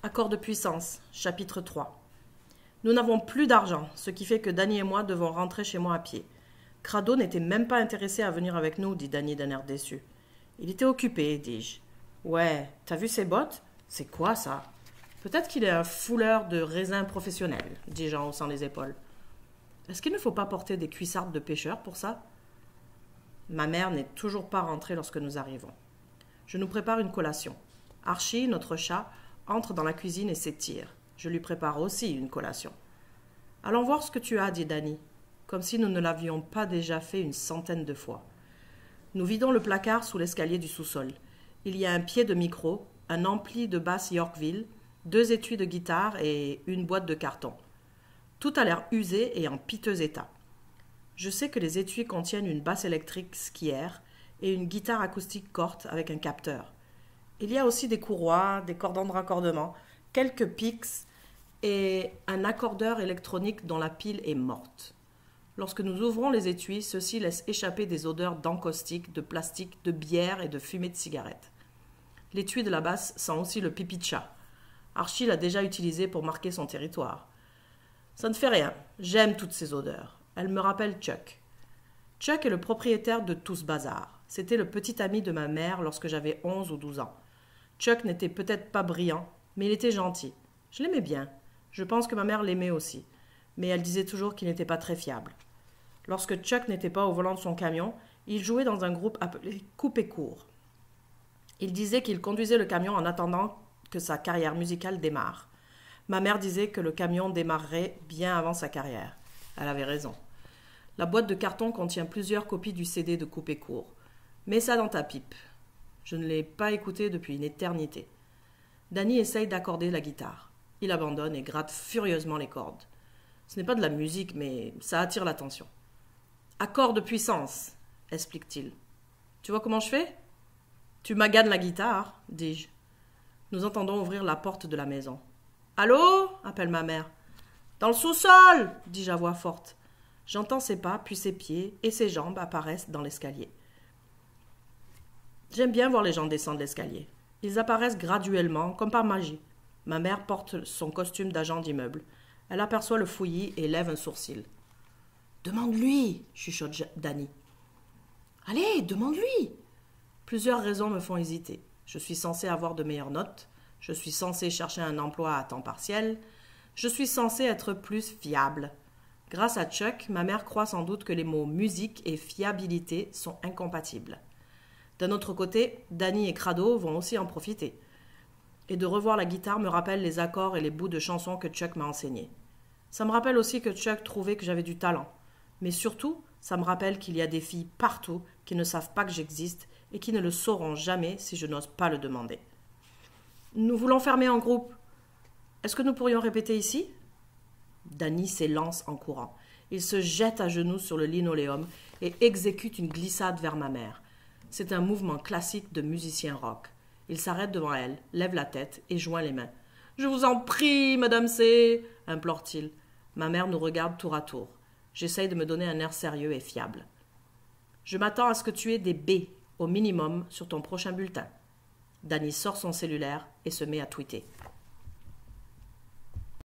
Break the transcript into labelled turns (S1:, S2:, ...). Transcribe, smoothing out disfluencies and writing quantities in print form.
S1: Accord de puissance, chapitre 3. Nous n'avons plus d'argent, ce qui fait que Danny et moi devons rentrer chez moi à pied. Crado n'était même pas intéressé à venir avec nous, dit Danny d'un air déçu. Il était occupé, dis-je. Ouais, t'as vu ses bottes? C'est quoi ça? Peut-être qu'il est un fouleur de raisins professionnel, dis-je en haussant les épaules. Est-ce qu'il ne faut pas porter des cuissardes de pêcheur pour ça? Ma mère n'est toujours pas rentrée lorsque nous arrivons. Je nous prépare une collation. Archie, notre chat, entre dans la cuisine et s'étire. Je lui prépare aussi une collation. Allons voir ce que tu as, dit Danny, comme si nous ne l'avions pas déjà fait une centaine de fois. Nous vidons le placard sous l'escalier du sous-sol. Il y a un pied de micro, un ampli de basse Yorkville, 2 étuis de guitare et une boîte de carton. Tout a l'air usé et en piteux état. Je sais que les étuis contiennent une basse électrique skière et une guitare acoustique corte avec un capteur. Il y a aussi des courroies, des cordons de raccordement, quelques pics et un accordeur électronique dont la pile est morte. Lorsque nous ouvrons les étuis, ceux-ci laissent échapper des odeurs d'encaustique, de plastique, de bière et de fumée de cigarette. L'étui de la basse sent aussi le pipi de chat. Archie l'a déjà utilisé pour marquer son territoire. Ça ne fait rien, j'aime toutes ces odeurs. Elles me rappellent Chuck. Chuck est le propriétaire de tout ce bazar. C'était le petit ami de ma mère lorsque j'avais 11 ou 12 ans. Chuck n'était peut-être pas brillant, mais il était gentil. Je l'aimais bien. Je pense que ma mère l'aimait aussi. Mais elle disait toujours qu'il n'était pas très fiable. Lorsque Chuck n'était pas au volant de son camion, il jouait dans un groupe appelé Coupe et Court. Il disait qu'il conduisait le camion en attendant que sa carrière musicale démarre. Ma mère disait que le camion démarrerait bien avant sa carrière. Elle avait raison. La boîte de carton contient plusieurs copies du CD de Coupe et Court. Mets ça dans ta pipe. Je ne l'ai pas écouté depuis une éternité. Danny essaye d'accorder la guitare. Il abandonne et gratte furieusement les cordes. Ce n'est pas de la musique, mais ça attire l'attention. Accord de puissance, explique-t-il. Tu vois comment je fais? Tu maganes la guitare, dis-je. Nous entendons ouvrir la porte de la maison. Allô? Appelle ma mère. Dans le sous-sol, dis-je à voix forte. J'entends ses pas, puis ses pieds et ses jambes apparaissent dans l'escalier. J'aime bien voir les gens descendre l'escalier. Ils apparaissent graduellement, comme par magie. Ma mère porte son costume d'agent d'immeuble. Elle aperçoit le fouillis et lève un sourcil. « Demande-lui !» chuchote Danny. « Allez, demande-lui !» Plusieurs raisons me font hésiter. Je suis censée avoir de meilleures notes. Je suis censée chercher un emploi à temps partiel. Je suis censée être plus fiable. Grâce à Chuck, ma mère croit sans doute que les mots musique et fiabilité sont incompatibles. D'un autre côté, Danny et Crado vont aussi en profiter. Et de revoir la guitare me rappelle les accords et les bouts de chansons que Chuck m'a enseignés. Ça me rappelle aussi que Chuck trouvait que j'avais du talent. Mais surtout, ça me rappelle qu'il y a des filles partout qui ne savent pas que j'existe et qui ne le sauront jamais si je n'ose pas le demander. Nous voulons fermer en groupe. Est-ce que nous pourrions répéter ici? Danny s'élance en courant. Il se jette à genoux sur le linoléum et exécute une glissade vers ma mère. C'est un mouvement classique de musicien rock. Il s'arrête devant elle, lève la tête et joint les mains. « Je vous en prie, Madame C. » implore-t-il. Ma mère nous regarde tour à tour. J'essaye de me donner un air sérieux et fiable. « Je m'attends à ce que tu aies des B, au minimum, sur ton prochain bulletin. » Danny sort son cellulaire et se met à tweeter.